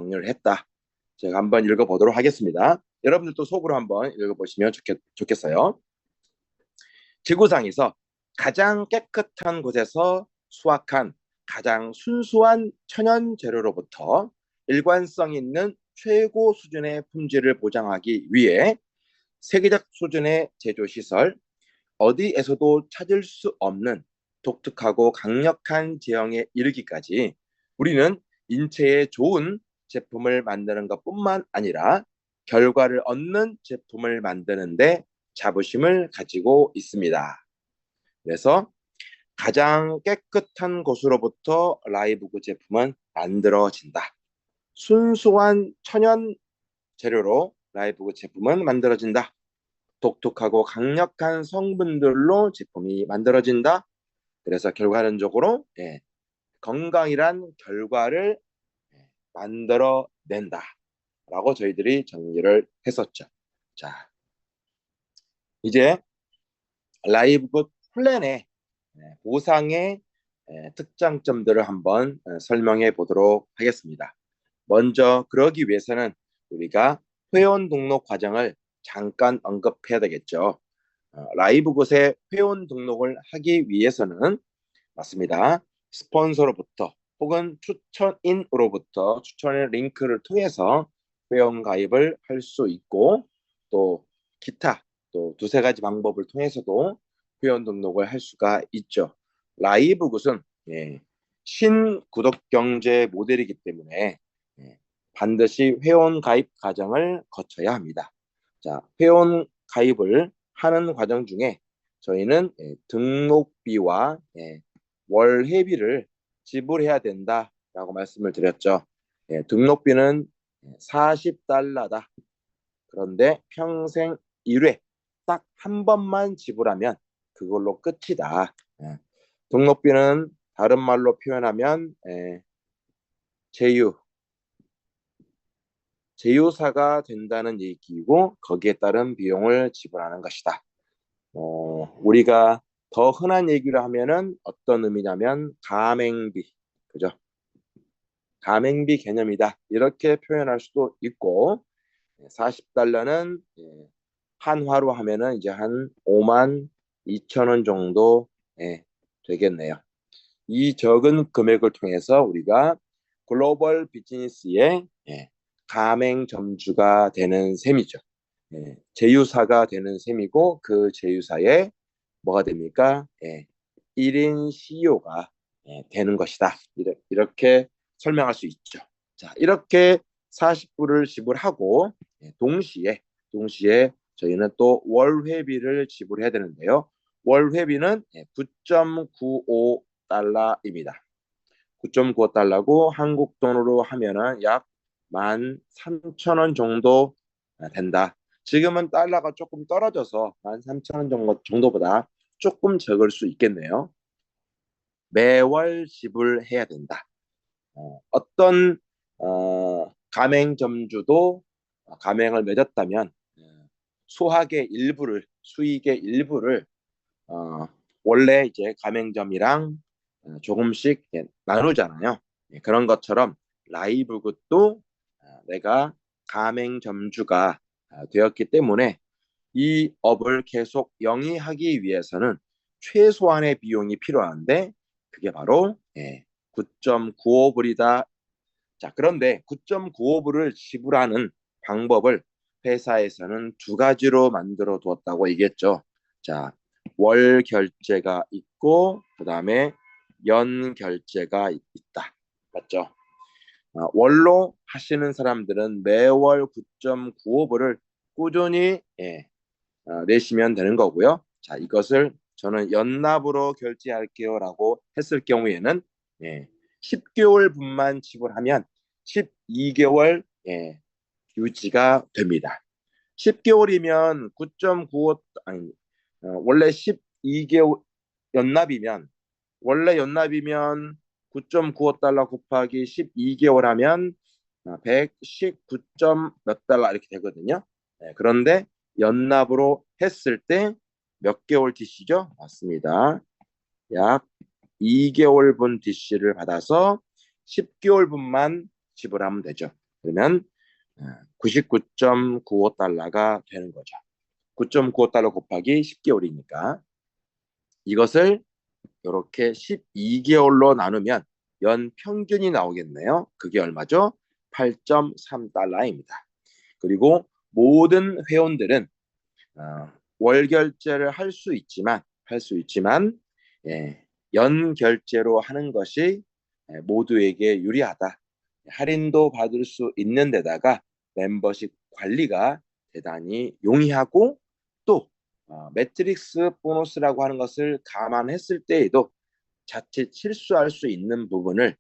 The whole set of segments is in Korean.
정리를 했다. 제가 한번 읽어보도록 하겠습니다. 여러분들도 속으로 한번 읽어보시면 좋겠어요. 지구상에서 가장 깨끗한 곳에서 수확한 가장 순수한 천연 재료로부터 일관성 있는 최고 수준의 품질을 보장하기 위해 세계적 수준의 제조시설, 어디에서도 찾을 수 없는 독특하고 강력한 제형에 이르기까지 우리는 인체에 좋은 제품을 만드는 것뿐만 아니라 결과를 얻는 제품을 만드는데 자부심을 가지고 있습니다. 그래서 가장 깨끗한 곳으로부터 라이브그 제품은 만들어진다. 순수한 천연 재료로 라이브그 제품은 만들어진다. 독특하고 강력한 성분들로 제품이 만들어진다. 그래서 결과론적으로 건강이란 결과를 만들어낸다 라고 저희들이 정리를 했었죠. 자, 이제 라이브그 플랜의 보상의 특장점들을 한번 설명해 보도록 하겠습니다. 먼저 그러기 위해서는 우리가 회원 등록 과정을 잠깐 언급해야 되겠죠. 라이브굿에 회원 등록을 하기 위해서는 맞습니다. 스폰서로부터 혹은 추천인으로부터 추천의 링크를 통해서 회원 가입을 할 수 있고 또 기타 또 두세 가지 방법을 통해서도 회원 등록을 할 수가 있죠. 라이브굿은 신구독 경제 모델이기 때문에 반드시 회원 가입 과정을 거쳐야 합니다. 자, 회원 가입을 하는 과정 중에 저희는 등록비와 월회비를 지불해야 된다라고 말씀을 드렸죠. 등록비는 $40다. 그런데 평생 1회 딱 한 번만 지불하면 그걸로 끝이다. 등록비는 다른 말로 표현하면 제휴사가 된다는 얘기이고 거기에 따른 비용을 지불하는 것이다. 우리가 더 흔한 얘기를 하면은 어떤 의미냐면 가맹비, 그죠? 가맹비 개념이다. 이렇게 표현할 수도 있고 $40는 한화로 하면은 이제 한 52,000원 정도 되겠네요. 이 적은 금액을 통해서 우리가 글로벌 비즈니스의 가맹점주가 되는 셈이죠. 제휴사가 되는 셈이고 그 제휴사의 뭐가 됩니까? 1인 CEO가 되는 것이다. 이렇게 설명할 수 있죠. 자, 이렇게 40불을 지불하고 동시에 저희는 또 월회비를 지불해야 되는데요. 월회비는 9.95달러입니다. 9.95달러고 한국 돈으로 하면은 약 13,000원 정도 된다. 지금은 달러가 조금 떨어져서 13,000원 정도보다 조금 적을 수 있겠네요. 매월 지불해야 된다. 어떤 가맹점주도 가맹을 맺었다면 수익의 일부를 원래 이제 가맹점이랑 조금씩 나누잖아요. 그런 것처럼 라이브굿도 내가 가맹점주가 되었기 때문에 이 업을 계속 영위하기 위해서는 최소한의 비용이 필요한데 그게 바로 9.95불이다. 자, 그런데 9.95불을 지불하는 방법을 회사에서는 두 가지로 만들어 두었다고 얘기했죠. 자, 월 결제가 있고 그다음에 연 결제가 있다. 맞죠? 월로 하시는 사람들은 매월 9.95불을 꾸준히 내시면 되는 거고요. 자, 이것을 저는 연납으로 결제할게요라고 했을 경우에는 10개월분만 지불하면 12개월 유지가 됩니다. 10개월이면 9.95 아니 원래 12개월 연납이면 원래 연납이면 9.95달러 곱하기 12개월 하면 119. 몇 달러 이렇게 되거든요. 그런데 연납으로 했을 때 몇 개월 DC죠? 맞습니다. 약 2개월분 DC를 받아서 10개월분만 지불하면 되죠. 그러면 99.95달러가 되는 거죠. 9.95달러 곱하기 10개월이니까 이것을 이렇게 12개월로 나누면 연 평균이 나오겠네요. 그게 얼마죠? 8.3달러입니다. 그리고 모든 회원들은 월 결제를 할 수 있지만 예, 연 결제로 하는 것이 모두에게 유리하다. 할인도 받을 수 있는 데다가 멤버십 관리가 대단히 용이하고 또 매트릭스 보너스라고 하는 것을 감안했을 때에도 자칫 실수할 수 있는 부분을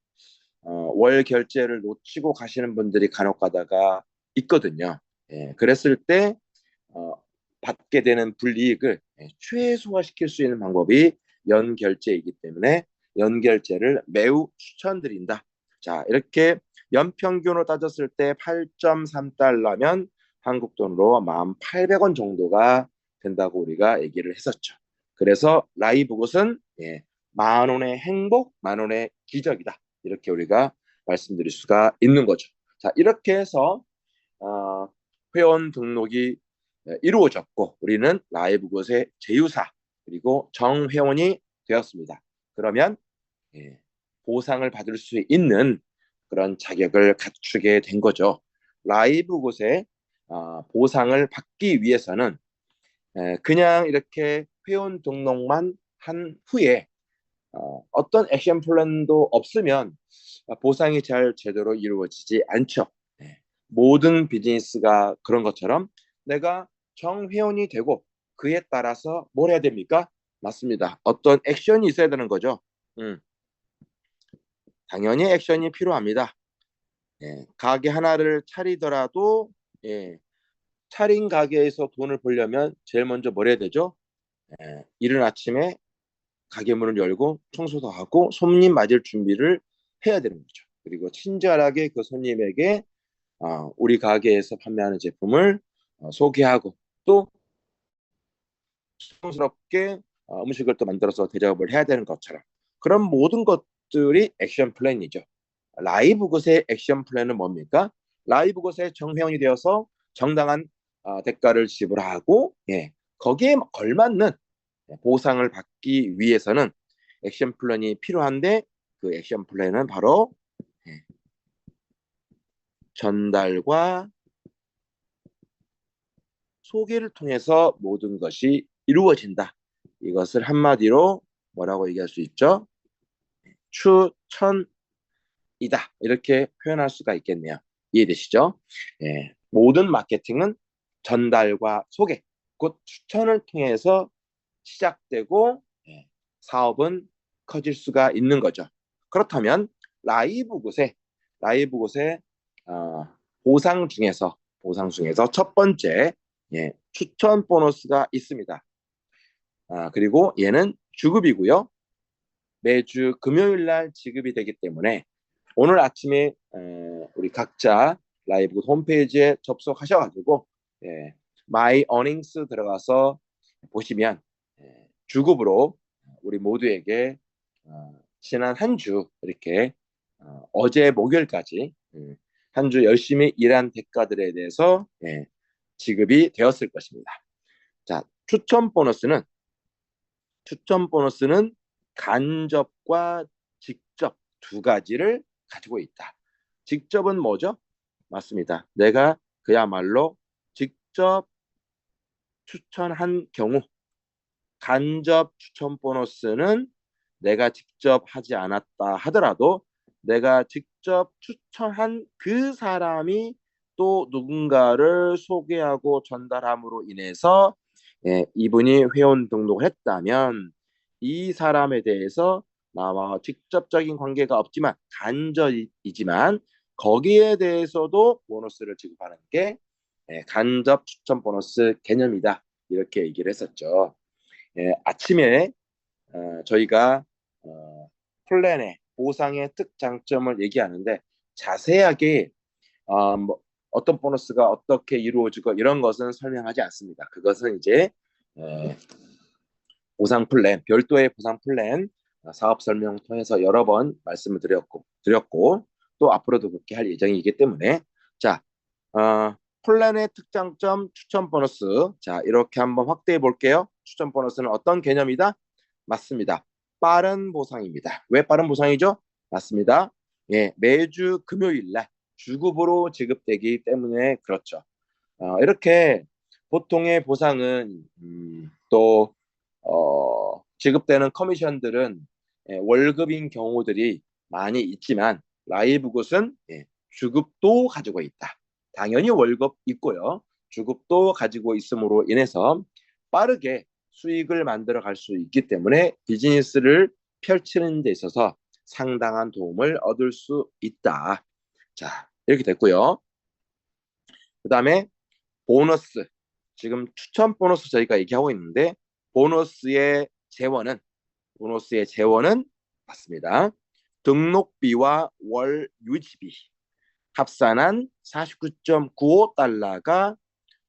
월 결제를 놓치고 가시는 분들이 간혹 가다가 있거든요. 그랬을 때 어, 받게 되는 불이익을 최소화시킬 수 있는 방법이 연결제이기 때문에 연결제를 매우 추천드린다. 자, 이렇게 연평균으로 따졌을 때 8.3달러면 한국 돈으로 1,800원 정도가 된다고 우리가 얘기를 했었죠. 그래서 라이브 곳은 10,000원의 행복, 10,000원의 기적이다. 이렇게 우리가 말씀드릴 수가 있는 거죠. 자, 이렇게 해서 회원 등록이 이루어졌고 우리는 라이브 곳의 제휴사 그리고 정회원이 되었습니다. 그러면 보상을 받을 수 있는 그런 자격을 갖추게 된 거죠. 라이브 곳의 보상을 받기 위해서는 그냥 이렇게 회원 등록만 한 후에 어떤 액션 플랜도 없으면 보상이 잘 제대로 이루어지지 않죠. 모든 비즈니스가 그런 것처럼 내가 정회원이 되고 그에 따라서 뭘 해야 됩니까? 맞습니다. 어떤 액션이 있어야 되는 거죠. 당연히 액션이 필요합니다. 가게 하나를 차리더라도 차린 가게에서 돈을 벌려면 제일 먼저 뭘 해야 되죠? 이른 아침에 가게 문을 열고 청소도 하고 손님 맞을 준비를 해야 되는 거죠. 그리고 친절하게 그 손님에게 우리 가게에서 판매하는 제품을 소개하고 또 성스럽게 음식을 또 만들어서 대접을 해야 되는 것처럼 그런 모든 것들이 액션 플랜이죠. 라이브 것의 액션 플랜은 뭡니까? 라이브 것의 정회원이 되어서 정당한 대가를 지불하고 거기에 걸맞는 보상을 받기 위해서는 액션 플랜이 필요한데 그 액션 플랜은 바로 전달과 소개를 통해서 모든 것이 이루어진다. 이것을 한마디로 뭐라고 얘기할 수 있죠? 추천이다. 이렇게 표현할 수가 있겠네요. 이해되시죠? 모든 마케팅은 전달과 소개, 곧 추천을 통해서 시작되고 사업은 커질 수가 있는 거죠. 그렇다면 라이브 곳에 보상 중에서 첫 번째 추천 보너스가 있습니다. 그리고 얘는 주급이고요. 매주 금요일 날 지급이 되기 때문에 오늘 아침에 우리 각자 라이브 홈페이지에 접속하셔가지고 마이 어닝스 들어가서 보시면 주급으로 우리 모두에게 지난 한 주 이렇게 어제 목요일까지 한 주 열심히 일한 대가들에 대해서 지급이 되었을 것입니다. 자, 추천 보너스는 간접과 직접 두 가지를 가지고 있다. 직접은 뭐죠? 맞습니다. 내가 그야말로 직접 추천한 경우, 간접 추천 보너스는 내가 직접 하지 않았다 하더라도 내가 직접 추천한 그 사람이 또 누군가를 소개하고 전달함으로 인해서 이분이 회원 등록을 했다면 이 사람에 대해서 나와 직접적인 관계가 없지만 간접이지만 거기에 대해서도 보너스를 지급하는 게 간접 추천 보너스 개념이다. 이렇게 얘기를 했었죠. 아침에 저희가 플랜의 보상의 특장점을 얘기하는데 자세하게 뭐 어떤 보너스가 어떻게 이루어지고 이런 것은 설명하지 않습니다. 그것은 이제 보상 플랜, 별도의 보상 플랜 사업 설명 통해서 여러 번 말씀을 드렸고 또 앞으로도 그렇게 할 예정이기 때문에 자, 플랜의 특장점 추천 보너스. 자, 이렇게 한번 확대해 볼게요. 추천 보너스는 어떤 개념이다? 맞습니다. 빠른 보상입니다. 왜 빠른 보상이죠? 맞습니다. 예, 매주 금요일 날 주급으로 지급되기 때문에 그렇죠. 이렇게 보통의 보상은 또 지급되는 커미션들은 월급인 경우들이 많이 있지만 라이브굿은 주급도 가지고 있다. 당연히 월급 있고요. 주급도 가지고 있음으로 인해서 빠르게 수익을 만들어 갈 수 있기 때문에 비즈니스를 펼치는 데 있어서 상당한 도움을 얻을 수 있다. 자, 이렇게 됐고요. 그 다음에 보너스. 지금 추천 보너스 저희가 얘기하고 있는데 보너스의 재원은 보너스의 재원은 맞습니다. 등록비와 월 유지비 합산한 49.95달러가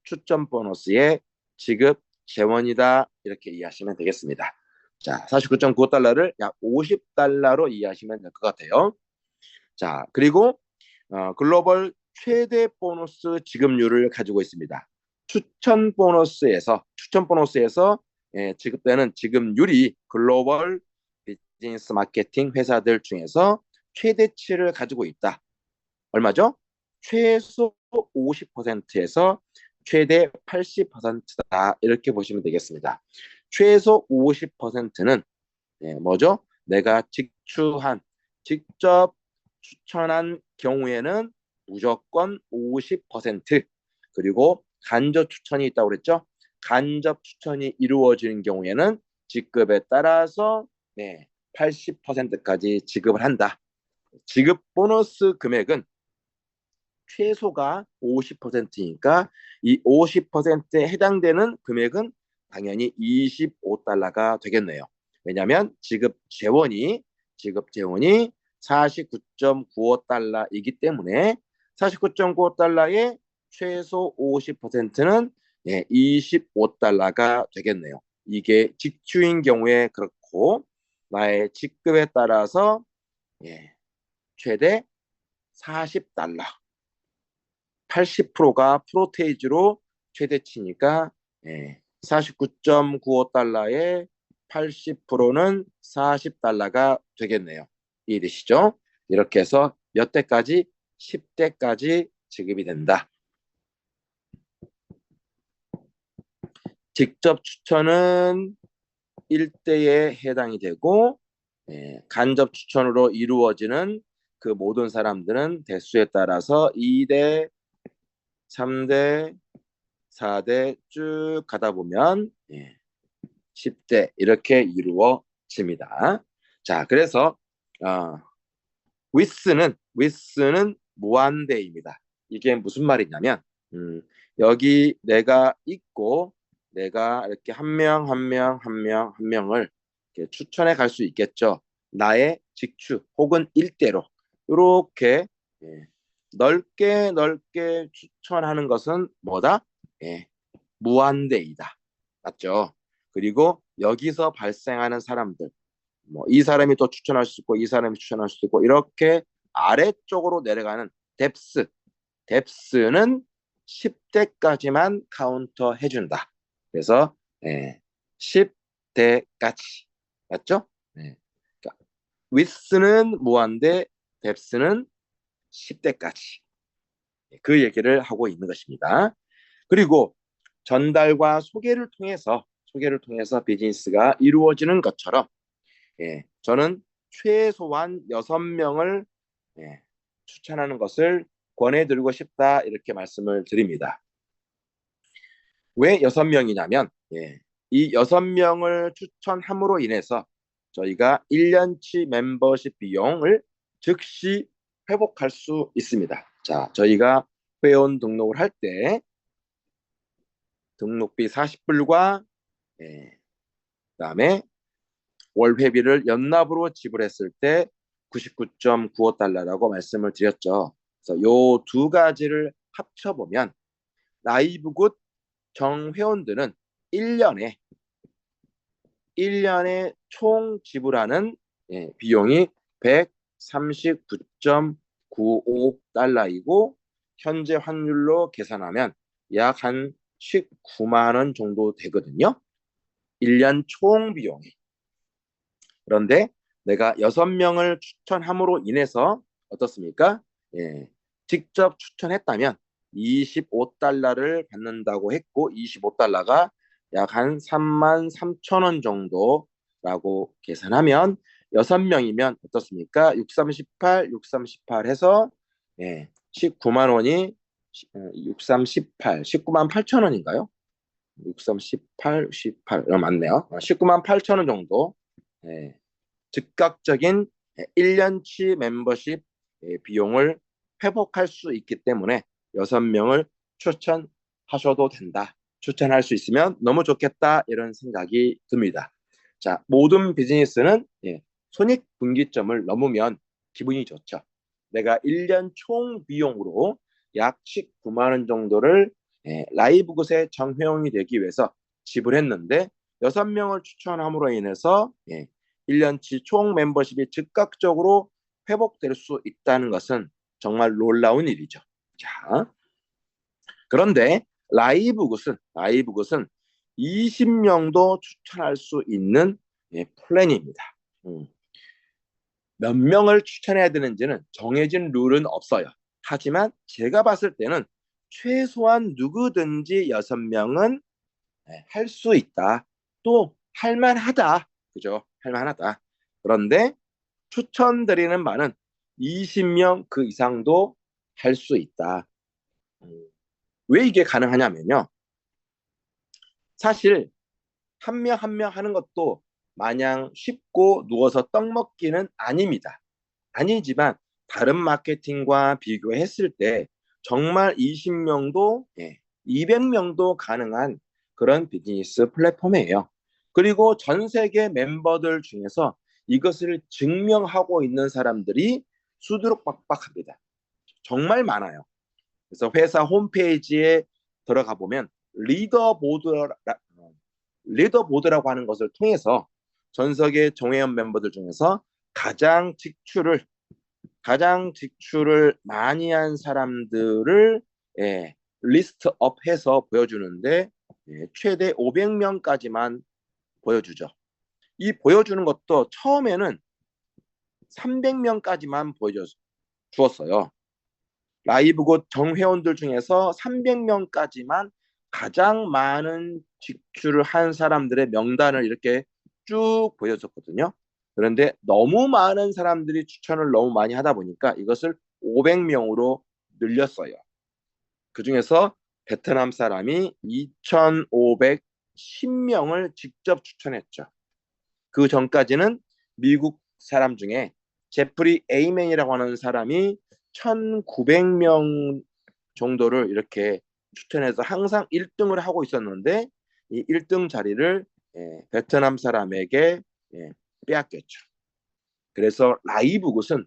추천 보너스의 지급 재원이다. 이렇게 이해하시면 되겠습니다. 자, 49.95달러를 약 50달러로 이해하시면 될 것 같아요. 자, 그리고 글로벌 최대 보너스 지급률을 가지고 있습니다. 추천 보너스에서 지급되는 지급률이 글로벌 비즈니스 마케팅 회사들 중에서 최대치를 가지고 있다. 얼마죠? 최소 50%에서 최대 80%다. 이렇게 보시면 되겠습니다. 최소 50%는 뭐죠? 내가 직접 추천한 경우에는 무조건 50%, 그리고 간접 추천이 있다고 그랬죠? 간접 추천이 이루어지는 경우에는 직급에 따라서 80%까지 지급을 한다. 지급 보너스 금액은 최소가 50%니까 이 50%에 해당되는 금액은 당연히 25달러가 되겠네요. 왜냐하면 지급 재원이 49.95달러이기 때문에 49.95달러의 최소 50%는 25달러가 되겠네요. 이게 직주인 경우에 그렇고 나의 직급에 따라서 최대 40달러, 80%가 프로테이지로 최대치니까 49.95달러에 80%는 40달러가 되겠네요. 이해되시죠? 이렇게 해서 몇 대까지? 10대까지 지급이 된다. 직접 추천은 1대에 해당이 되고 간접 추천으로 이루어지는 그 모든 사람들은 대수에 따라서 2대, 3대, 4대 쭉 가다 보면 10대 이렇게 이루어집니다. 자, 그래서 위스는 무한대입니다. 이게 무슨 말이냐면 여기 내가 있고 내가 이렇게 한 명을 이렇게 추천해 갈 수 있겠죠. 나의 직추 혹은 일대로 이렇게 넓게 추천하는 것은 뭐다? 무한대이다. 맞죠? 그리고 여기서 발생하는 사람들, 뭐 이 사람이 또 추천할 수 있고 이 사람이 추천할 수 있고 이렇게 아래쪽으로 내려가는 뎁스는 10대까지만 카운터 해준다. 그래서 10대까지 맞죠? 그러니까 위스는 무한대, 뎁스는 10대까지 그 얘기를 하고 있는 것입니다. 그리고 전달과 소개를 통해서 비즈니스가 이루어지는 것처럼 저는 최소한 6명을 추천하는 것을 권해드리고 싶다. 이렇게 말씀을 드립니다. 왜 6명이냐면 이 6명을 추천함으로 인해서 저희가 1년치 멤버십 비용을 즉시 회복할 수 있습니다. 자, 저희가 회원 등록을 할 때 등록비 40불과 그다음에 월 회비를 연납으로 지불했을 때 99.95달러라고 말씀을 드렸죠. 그래서 요 두 가지를 합쳐보면 라이브굿 정회원들은 1년에 총 지불하는 비용이 139.95달러이고 현재 환율로 계산하면 약 한 19만 원 정도 되거든요. 1년 총 비용이. 그런데 내가 6명을 추천함으로 인해서 어떻습니까? 예, 직접 추천했다면 25달러를 받는다고 했고 25달러가 약 한 3만 3천 원 정도라고 계산하면 6명이면 어떻습니까? 6, 3, 18, 6, 3, 18 해서 19만 원이 6, 3, 18, 19만 8천 원인가요? 6, 3, 18, 18 맞네요. 19만 8천 원 정도 예, 즉각적인 1년치 멤버십 비용을 회복할 수 있기 때문에 6명을 추천하셔도 된다. 추천할 수 있으면 너무 좋겠다 이런 생각이 듭니다. 자, 모든 비즈니스는 손익분기점을 넘으면 기분이 좋죠. 내가 1년 총 비용으로 약 19만 원 정도를 라이브굿의 정회원이 되기 위해서 지불했는데 6명을 추천함으로 인해서 1년치 총 멤버십이 즉각적으로 회복될 수 있다는 것은 정말 놀라운 일이죠. 자, 그런데 라이브굿은 20명도 추천할 수 있는 플랜입니다. 몇 명을 추천해야 되는지는 정해진 룰은 없어요. 하지만 제가 봤을 때는 최소한 누구든지 6명은 할 수 있다. 또 할만하다. 그죠? 할만하다. 그런데 추천드리는 바는 20명 그 이상도 할 수 있다. 왜 이게 가능하냐면요. 사실 한 명 한 명 하는 것도 마냥 쉽고 누워서 떡 먹기는 아닙니다. 아니지만 다른 마케팅과 비교했을 때 정말 20명도 200명도 가능한 그런 비즈니스 플랫폼이에요. 그리고 전 세계 멤버들 중에서 이것을 증명하고 있는 사람들이 수두룩박박합니다. 정말 많아요. 그래서 회사 홈페이지에 들어가 보면 리더보드라고 하는 것을 통해서 전 세계 종회원 멤버들 중에서 가장 직출을 많이 한 사람들을 리스트업해서 보여주는데 최대 500명까지만 보여주죠. 이 보여주는 것도 처음에는 300명까지만 보여주었어요. 라이브곧 정회원들 중에서 300명까지만 가장 많은 직출을 한 사람들의 명단을 이렇게 쭉 보여줬거든요. 그런데 너무 많은 사람들이 추천을 너무 많이 하다 보니까 이것을 500명으로 늘렸어요. 그 중에서 베트남 사람이 2,510명을 직접 추천했죠. 그 전까지는 미국 사람 중에 제프리 에이맨이라고 하는 사람이 1,900명 정도를 이렇게 추천해서 항상 1등을 하고 있었는데 이 1등 자리를 베트남 사람에게 빼앗겼죠. 그래서 라이브굿은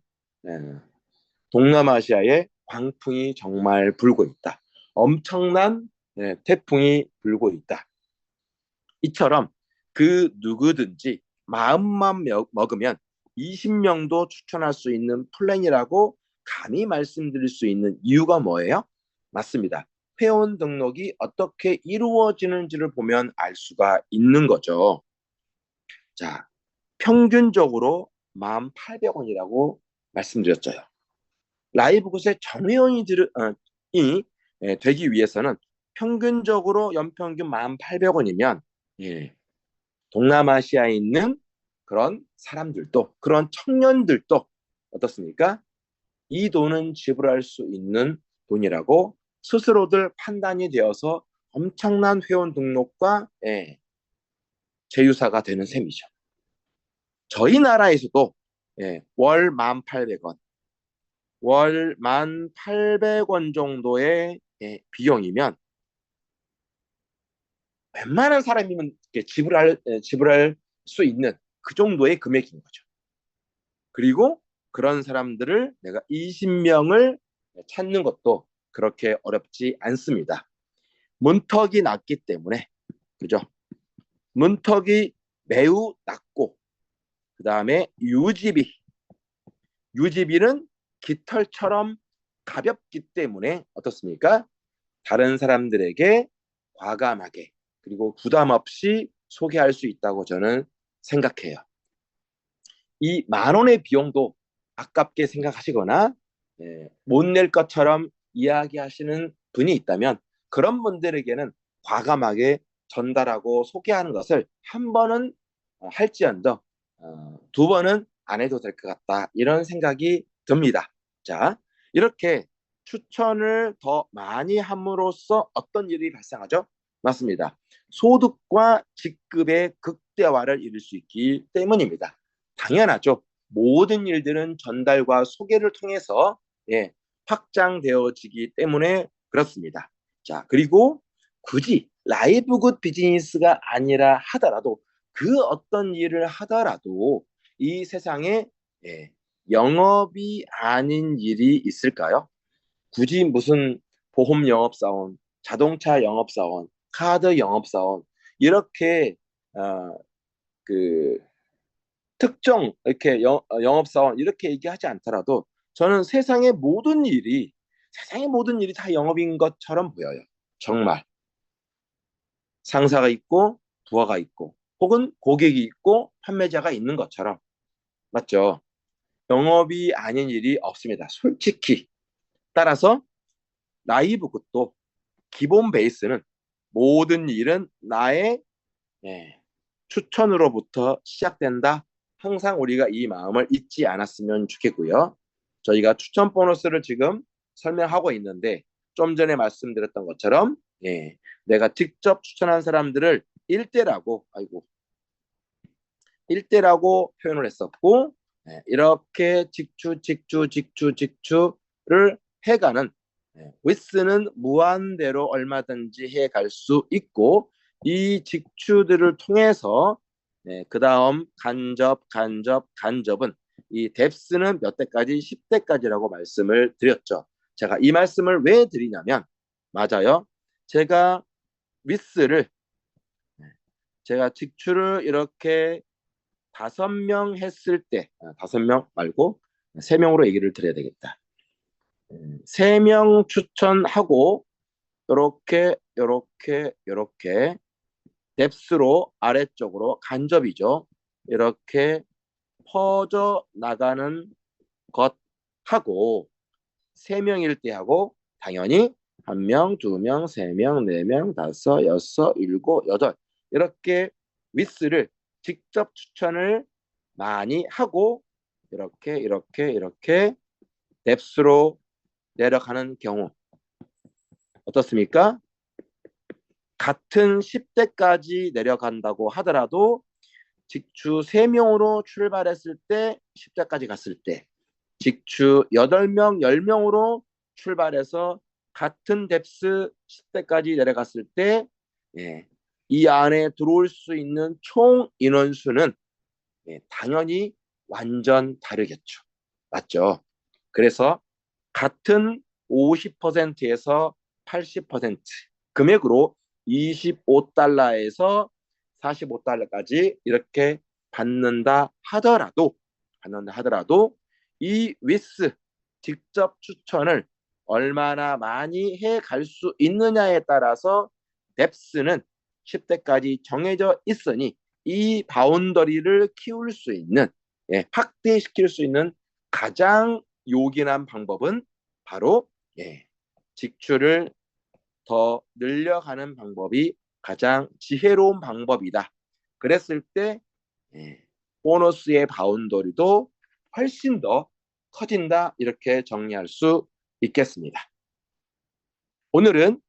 동남아시아에 광풍이 정말 불고 있다. 엄청난 태풍이 불고 있다. 이처럼 그 누구든지 마음만 먹으면 20명도 추천할 수 있는 플랜이라고 감히 말씀드릴 수 있는 이유가 뭐예요? 맞습니다. 회원 등록이 어떻게 이루어지는지를 보면 알 수가 있는 거죠. 자, 평균적으로 1,800원이라고 말씀드렸죠. 라이브굿의 정회원이 되기 위해서는 평균적으로 연평균 1,800원이면 동남아시아에 있는 그런 사람들도 그런 청년들도 어떻습니까? 이 돈은 지불할 수 있는 돈이라고 스스로들 판단이 되어서 엄청난 회원 등록과 제휴사가 되는 셈이죠. 저희 나라에서도 월 1,800원, 월 1,800원 정도의 비용이면 웬만한 사람이면 지불할 수 있는 그 정도의 금액인 거죠. 그리고 그런 사람들을 내가 20명을 찾는 것도 그렇게 어렵지 않습니다. 문턱이 낮기 때문에, 그죠? 문턱이 매우 낮고, 그 다음에 유지비는 깃털처럼 가볍기 때문에 어떻습니까? 다른 사람들에게 과감하게 그리고 부담 없이 소개할 수 있다고 저는 생각해요. 이 10,000원의 비용도 아깝게 생각하시거나 못 낼 것처럼 이야기하시는 분이 있다면 그런 분들에게는 과감하게 전달하고 소개하는 것을 한 번은 할지언정 두 번은 안 해도 될 것 같다. 이런 생각이 듭니다. 자, 이렇게 추천을 더 많이 함으로써 어떤 일이 발생하죠? 맞습니다. 소득과 직급의 극대화를 이룰 수 있기 때문입니다. 당연하죠. 모든 일들은 전달과 소개를 통해서 확장되어지기 때문에 그렇습니다. 자, 그리고 굳이 라이브 굿 비즈니스가 아니라 하더라도 그 어떤 일을 하더라도 이 세상에 영업이 아닌 일이 있을까요? 굳이 무슨 보험 영업사원, 자동차 영업사원, 카드 영업사원 이렇게 어, 그 특정 이렇게 영업사원 이렇게 얘기하지 않더라도 저는 세상의 모든 일이 다 영업인 것처럼 보여요. 정말 상사가 있고 부하가 있고 혹은 고객이 있고 판매자가 있는 것처럼 맞죠? 영업이 아닌 일이 없습니다. 솔직히 따라서 라이브 굿도 기본 베이스는 모든 일은 나의 추천으로부터 시작된다. 항상 우리가 이 마음을 잊지 않았으면 좋겠고요. 저희가 추천 보너스를 지금 설명하고 있는데 좀 전에 말씀드렸던 것처럼 내가 직접 추천한 사람들을 1대라고 표현을 했었고 이렇게 직추를 해가는 위스는 무한대로 얼마든지 해갈 수 있고 이 직추들을 통해서 그 다음 간접은 이 뎁스는 몇 대까지? 10대까지라고 말씀을 드렸죠. 제가 이 말씀을 왜 드리냐면 맞아요. 제가 위스를 제가 직추를 이렇게 5명 했을 때 5명 말고 3명으로 얘기를 드려야 되겠다. 3명 추천하고 요렇게 뎁스로 아래쪽으로 간접이죠. 이렇게 퍼져 나가는 것하고 3명일 때 하고 당연히 1명, 2명, 3명, 4명, 5, 6, 7, 8 이렇게 위스를 직접 추천을 많이 하고 이렇게 뎁스로 내려가는 경우 어떻습니까? 같은 10대까지 내려간다고 하더라도 직추 3명으로 출발했을 때 10대까지 갔을 때 직추 8명, 10명으로 출발해서 같은 뎁스 10대까지 내려갔을 때 이 안에 들어올 수 있는 총 인원수는 당연히 완전 다르겠죠. 맞죠? 그래서 같은 50%에서 80% 금액으로 25달러에서 45달러까지 이렇게 받는다 하더라도 이 위스 직접 추천을 얼마나 많이 해 갈 수 있느냐에 따라서 뎁스는 10대까지 정해져 있으니 이 바운더리를 키울 수 있는 확대시킬 수 있는 가장 요긴한 방법은 바로 직출을 더 늘려가는 방법이 가장 지혜로운 방법이다. 그랬을 때 보너스의 바운더리도 훨씬 더 커진다. 이렇게 정리할 수 있겠습니다. 오늘은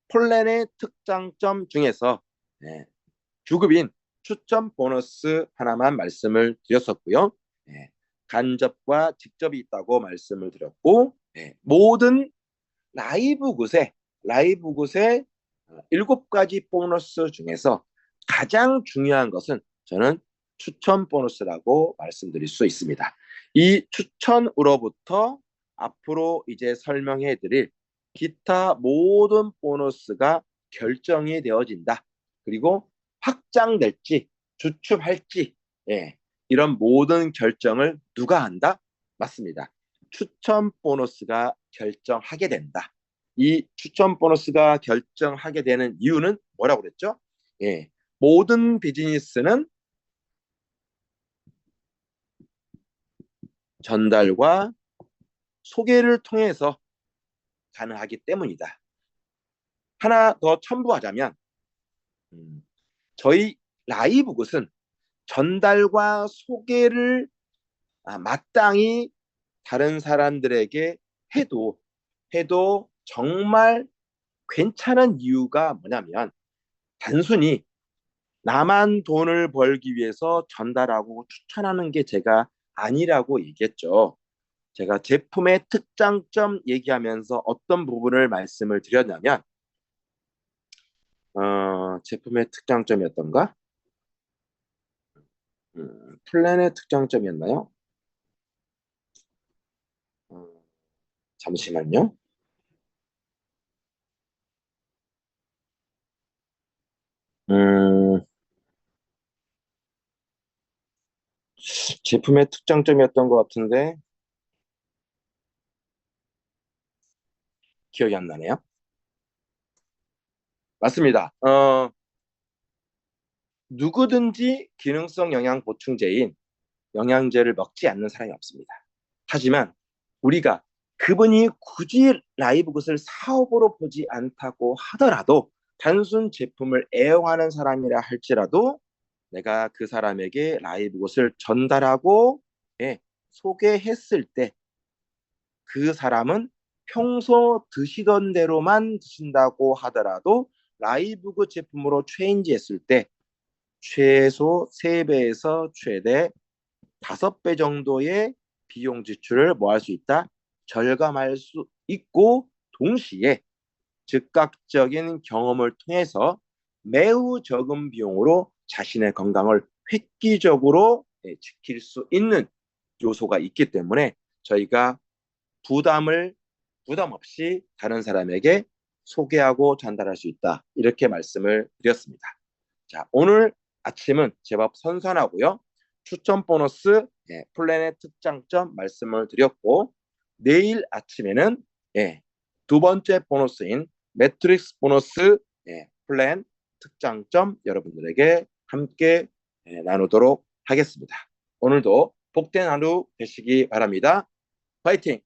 폴란의 특장점 중에서 주급인 추천 보너스 하나만 말씀을 드렸었고요. 간접과 직접이 있다고 말씀을 드렸고 모든 라이브 굿의 7가지 보너스 중에서 가장 중요한 것은 저는 추천 보너스라고 말씀드릴 수 있습니다. 이 추천으로부터 앞으로 이제 설명해 드릴 기타 모든 보너스가 결정이 되어진다. 그리고 확장될지 주춤할지 이런 모든 결정을 누가 한다? 맞습니다. 추천 보너스가 결정하게 된다. 이 추천 보너스가 결정하게 되는 이유는 뭐라고 그랬죠? 예, 모든 비즈니스는 전달과 소개를 통해서 가능하기 때문이다. 하나 더 첨부하자면 저희 라이브굿은 전달과 소개를 마땅히 다른 사람들에게 해도 정말 괜찮은 이유가 뭐냐면 단순히 나만 돈을 벌기 위해서 전달하고 추천하는 게 제가 아니라고 얘기했죠. 제가 제품의 특장점 얘기하면서 어떤 부분을 말씀을 드렸냐면 제품의 특장점이었던가? 플랜의 특장점이었나요? 어, 잠시만요. 음, 제품의 특장점이었던 것 같은데 기억이 안 나네요. 맞습니다. 누구든지 기능성 영양 보충제인 영양제를 먹지 않는 사람이 없습니다. 하지만 우리가 그분이 굳이 라이브 것을 사업으로 보지 않다고 하더라도 단순 제품을 애용하는 사람이라 할지라도 내가 그 사람에게 라이브 것을 전달하고 예, 소개했을 때 그 사람은 평소 드시던 대로만 드신다고 하더라도 라이브그 제품으로 체인지했을 때 최소 3배에서 최대 5배 정도의 비용 지출을 뭐 할 수 있다? 절감할 수 있고 동시에 즉각적인 경험을 통해서 매우 적은 비용으로 자신의 건강을 획기적으로 지킬 수 있는 요소가 있기 때문에 저희가 부담을 부담 없이 다른 사람에게 소개하고 전달할 수 있다. 이렇게 말씀을 드렸습니다. 자, 오늘 아침은 제법 선선하고요. 추천 보너스 플랜의 특장점 말씀을 드렸고 내일 아침에는 두 번째 보너스인 매트릭스 보너스 플랜 특장점 여러분들에게 함께 나누도록 하겠습니다. 오늘도 복된 하루 되시기 바랍니다. 파이팅!